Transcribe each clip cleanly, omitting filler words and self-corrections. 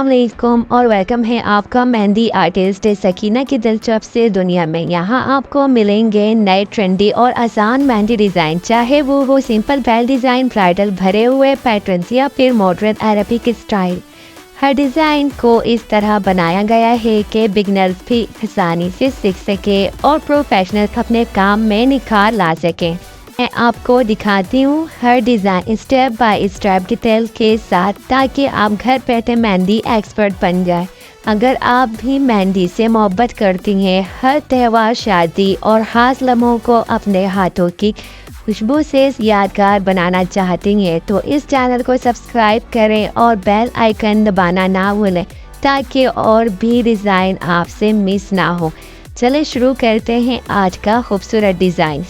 अस्सलाम वालेकुम और वेलकम है आपका मेहंदी आर्टिस्ट सकीना की दिलचस्प से दुनिया में। यहाँ आपको मिलेंगे नए ट्रेंडी और आसान मेहंदी डिज़ाइन, चाहे वो हो सिंपल बेल डिज़ाइन, ब्राइडल भरे हुए पैटर्न्स या फिर मॉडर्न अरबिक स्टाइल। हर डिज़ाइन को इस तरह बनाया गया है कि बिगनर्स भी आसानी से सीख सके और प्रोफेशनल्स अपने काम में निखार ला सकें। मैं आपको दिखाती हूँ हर design step by step detail के साथ, ताकि आप घर बैठे मेहंदी एक्सपर्ट बन जाए। अगर आप भी मेहंदी से मोहब्बत करती हैं, हर त्यौहार, शादी और ख़ास लम्हों को अपने हाथों की खुशबू से यादगार बनाना चाहती हैं, तो इस चैनल को सब्सक्राइब करें और बेल आइकन दबाना ना भूलें, ताकि और भी डिज़ाइन आपसे मिस ना हो। चलिए शुरू करते हैं आज का खूबसूरत डिज़ाइन।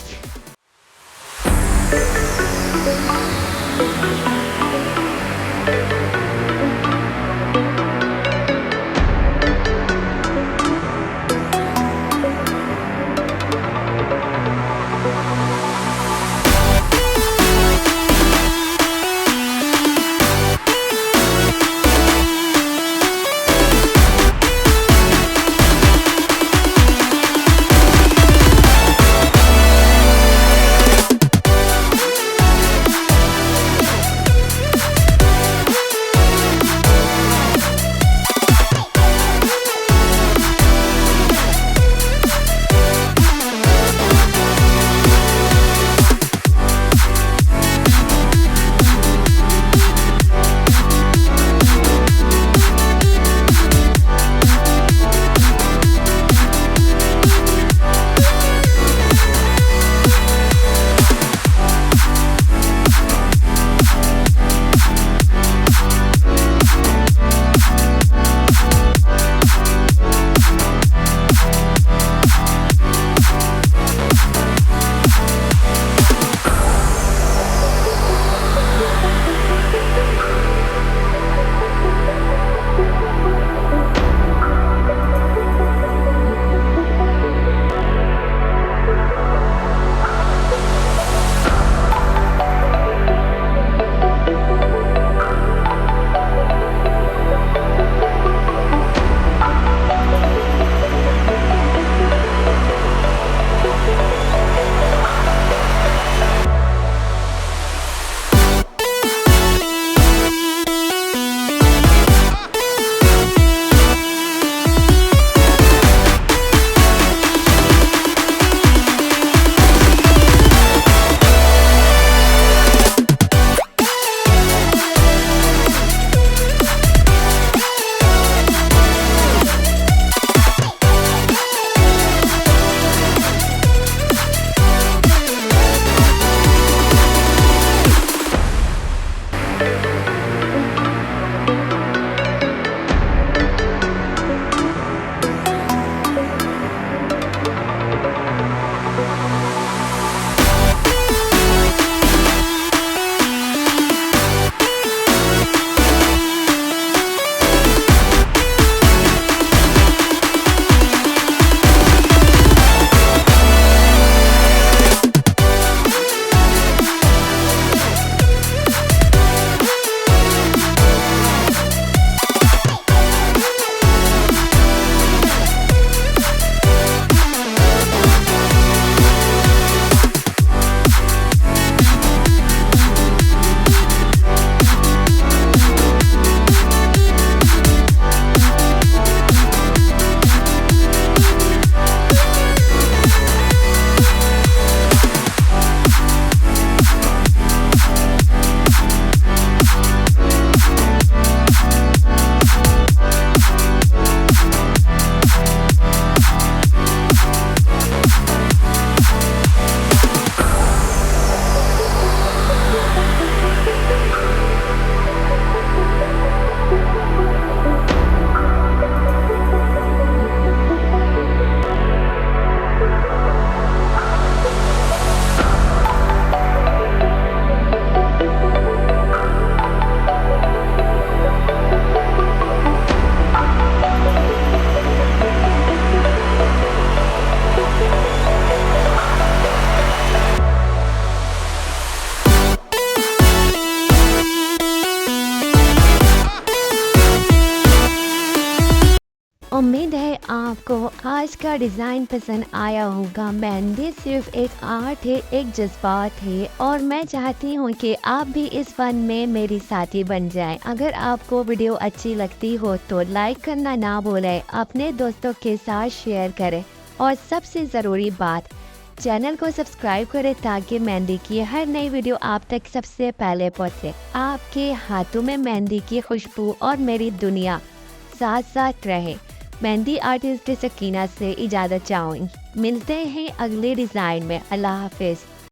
उम्मीद है आपको आज का डिज़ाइन पसंद आया होगा। मेहंदी सिर्फ एक आर्ट है, एक जज्बात है और मैं चाहती हूँ कि आप भी इस फन में मेरी साथी बन जाएं। अगर आपको वीडियो अच्छी लगती हो तो लाइक करना ना भूलें, अपने दोस्तों के साथ शेयर करें और सबसे ज़रूरी बात, चैनल को सब्सक्राइब करें ताकि मेहंदी की हर नई वीडियो आप तक सबसे पहले पहुँचे। आपके हाथों में मेहंदी की खुशबू और मेरी दुनिया साथ साथ रहे। मेहंदी आर्टिस्ट सकीना से इजाज़त चाहूँगी। मिलते हैं अगले डिज़ाइन में। अल्लाह हाफिज़।